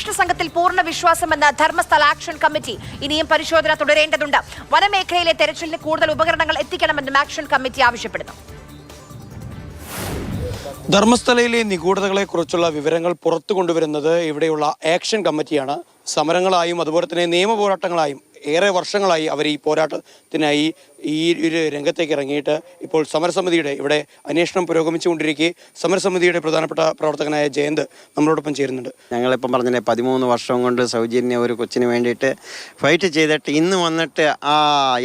അന്വേഷണ സംഘത്തിൽ പൂർണ്ണ വിശ്വാസമെന്ന് ധർമ്മസ്ഥല ആക്ഷൻ കമ്മിറ്റി. ഇനിയും പരിശോധന തുടരേണ്ടതുണ്ട്. വനമേഖലയിലെ തെരച്ചിലിന് കൂടുതൽ ഉപകരണങ്ങൾ എത്തിക്കണമെന്നും ആക്ഷൻ കമ്മിറ്റി ആവശ്യപ്പെടുന്നു. ധർമ്മസ്ഥലയിലെ നിഗൂഢതകളെക്കുറിച്ചുള്ള വിവരങ്ങൾ പുറത്തു കൊണ്ടുവരുന്നത് ഇവിടെയുള്ള ആക്ഷൻ കമ്മിറ്റിയാണ്. സമരങ്ങളായും അതുപോലെ തന്നെ നിയമപോരാട്ടങ്ങളായും ഏറെ വർഷങ്ങളായി അവർ ഈ പോരാട്ടത്തിനായി ഈ ഒരു രംഗത്തേക്ക് ഇറങ്ങിയിട്ട് ഇപ്പോൾ സമരസമിതിയുടെ ഇവിടെ അന്വേഷണം പുരോഗമിച്ചുകൊണ്ടിരിക്കെ സമരസമിതിയുടെ പ്രധാനപ്പെട്ട പ്രവർത്തകനായ ജയന്ത് നമ്മളോടൊപ്പം ചേരുന്നുണ്ട്. ഞങ്ങളിപ്പം പറഞ്ഞില്ലേ 13 വർഷം കൊണ്ട് സൗജന്യ ഒരു കൊച്ചിന് വേണ്ടിയിട്ട് ഫൈറ്റ് ചെയ്തിട്ട് ഇന്ന് വന്നിട്ട്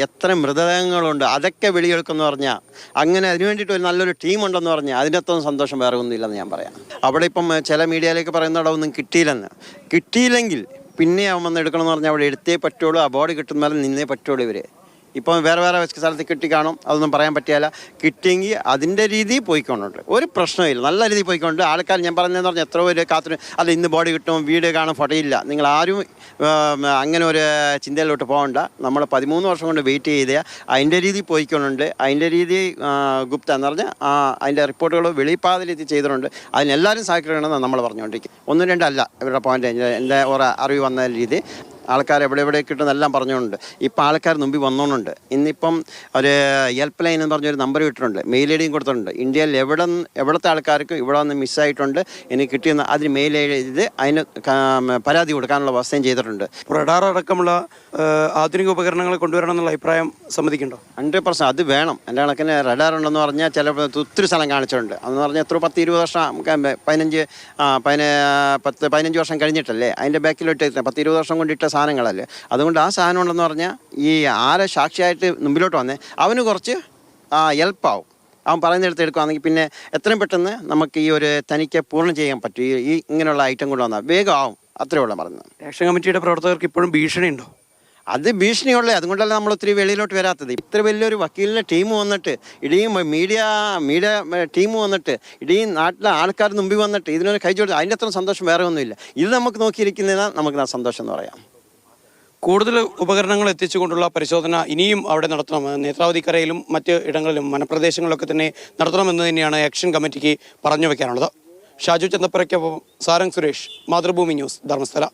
എത്ര മൃതദേഹങ്ങളുണ്ട് അതൊക്കെ വെളിയെടുക്കുമെന്ന് പറഞ്ഞാൽ അങ്ങനെ അതിന് വേണ്ടിയിട്ട് ഒരു നല്ലൊരു ടീമുണ്ടെന്ന് പറഞ്ഞാൽ അതിനകത്തൊന്നും സന്തോഷം വേറെ ഒന്നുമില്ലെന്ന് ഞാൻ പറയാം. അവിടെ ഇപ്പം ചില മീഡിയയിലേക്ക് പറയുന്നവിടെ ഒന്നും കിട്ടിയില്ലെങ്കിൽ പിന്നെ അവൻ വന്ന് എടുക്കണമെന്ന് പറഞ്ഞാൽ അവിടെ എടുത്തേ പറ്റുള്ളൂ. ആ ബോഡി കിട്ടുന്ന നിന്നേ പറ്റുള്ളൂ. ഇവർ ഇപ്പം വേറെ സ്ഥലത്ത് കിട്ടി കാണും, അതൊന്നും പറയാൻ പറ്റില്ല. കിട്ടിയെങ്കിൽ അതിൻ്റെ രീതിയിൽ പോയിക്കൊണ്ടുണ്ട്, ഒരു പ്രശ്നമില്ല, നല്ല രീതിയിൽ പോയിക്കൊണ്ട് ആൾക്കാർ ഞാൻ പറഞ്ഞതെന്ന് പറഞ്ഞാൽ എത്ര പേര് കാത്തു അല്ല ഇന്ന് ബോഡി കിട്ടും വീട് കാണും ഫോട്ടോയില്ല. നിങ്ങൾ ആരും അങ്ങനെ ഒരു ചിന്തയിലോട്ട് പോകണ്ട. നമ്മൾ 13 വർഷം കൊണ്ട് വെയിറ്റ് ചെയ്തേ അതിൻ്റെ രീതിയിൽ പോയിക്കൊണ്ടുണ്ട്. അതിൻ്റെ രീതി ഗുപ്ത എന്ന് പറഞ്ഞാൽ അതിൻ്റെ റിപ്പോർട്ടുകൾ വെളിപ്പാത രീതി ചെയ്തിട്ടുണ്ട്. അതിനെല്ലാവരും സഹകരിക്കണമെന്ന് നമ്മൾ പറഞ്ഞുകൊണ്ടിരിക്കും. 1-2 അല്ല ഇവരുടെ പോയിന്റ്. എൻ്റെ ഒരു അറിവ് വന്ന രീതി ആൾക്കാർ എവിടെ കിട്ടുന്നെല്ലാം പറഞ്ഞുകൊണ്ട് ഇപ്പം ആൾക്കാർ മുമ്പിൽ വന്നോണ്ടുണ്ട്. ഇന്നിപ്പം ഒരു ഹെൽപ്പ് ലൈൻ എന്ന് പറഞ്ഞൊരു നമ്പർ ഇട്ടിട്ടുണ്ട്, മെയിൽ ഐ ഡിയും കൊടുത്തിട്ടുണ്ട്. ഇന്ത്യയിൽ എവിടത്തെ ആൾക്കാർക്ക് ഇവിടെ നിന്ന് മിസ്സായിട്ടുണ്ട് എനിക്ക് കിട്ടിയെന്ന് അതിന് മെയിൽ ചെയ്ത് അതിന് പരാതി കൊടുക്കാനുള്ള വ്യവസ്ഥയും ചെയ്തിട്ടുണ്ട്. റഡാർ അടക്കമുള്ള ആധുനിക ഉപകരണങ്ങൾ കൊണ്ടുവരണം എന്നുള്ള അഭിപ്രായം സമ്മതിക്കുന്നുണ്ടോ? 100% അത് വേണം. എൻ്റെ കണക്കിന് റഡാർ ഉണ്ടെന്ന് പറഞ്ഞാൽ ചിലപ്പോൾ ഒത്തിരി സ്ഥലം കാണിച്ചിട്ടുണ്ട്. അതെന്ന് പറഞ്ഞാൽ എത്ര 10-20 വർഷം 15 വർഷം കഴിഞ്ഞിട്ടല്ലേ അതിൻ്റെ ബാക്കിലോട്ട് 10-20 വർഷം കൊണ്ടിട്ട സാധനങ്ങളല്ലേ. അതുകൊണ്ട് ആ സാധനം ഉണ്ടെന്ന് പറഞ്ഞാൽ ഈ ആരെ സാക്ഷിയായിട്ട് മുമ്പിലോട്ട് വന്നേ അവന് കുറച്ച് ഹെൽപ്പാവും. അവൻ പറയുന്നിടത്ത് എടുക്കുകയാണെങ്കിൽ പിന്നെ എത്രയും പെട്ടെന്ന് നമുക്ക് ഈ ഒരു തനിക്ക് പൂർണ്ണം ചെയ്യാൻ പറ്റും. ഈ ഇങ്ങനെയുള്ള ഐറ്റം കൊണ്ട് വന്നാൽ വേഗം ആവും. അത്രയേ ഉള്ളൂ പറയുന്നത്. ആക്ഷൻ കമ്മിറ്റിയുടെ പ്രവർത്തകർക്ക് ഇപ്പോഴും ഭീഷണിയുണ്ടോ? അത് ഭീഷണിയുള്ളത്. അതുകൊണ്ടല്ല നമ്മൾ ഒത്തിരി വെളിയിലോട്ട് വരാത്തത്. ഇത്ര വലിയൊരു വക്കീലിൻ്റെ ടീം വന്നിട്ട് ഇടിയും മീഡിയ ടീം വന്നിട്ട് ഇടിയും നാട്ടിലെ ആൾക്കാർ മുമ്പിൽ വന്നിട്ട് ഇതിനൊരു കൈ ചോദിച്ചു അതിൻ്റെ അത്ര സന്തോഷം വേറെ ഒന്നുമില്ല. ഇത് നമുക്ക് നോക്കിയിരിക്കുന്നതാണ് നമുക്ക് സന്തോഷം എന്ന് പറയാം. കൂടുതൽ ഉപകരണങ്ങൾ എത്തിച്ചുകൊണ്ടുള്ള പരിശോധന ഇനിയും അവിടെ നടത്തണം. നേത്രാവതിക്കരയിലും മറ്റ് ഇടങ്ങളിലും വനപ്രദേശങ്ങളിലൊക്കെ തന്നെ നടത്തണമെന്ന് തന്നെയാണ് ആക്ഷൻ കമ്മിറ്റിക്ക് പറഞ്ഞു വെക്കാനുള്ളത്. ഷാജു ചന്തപ്പുരയ്ക്കൊപ്പം സാരംഗ് സുരേഷ്, മാതൃഭൂമി ന്യൂസ്, ധർമ്മസ്ഥല.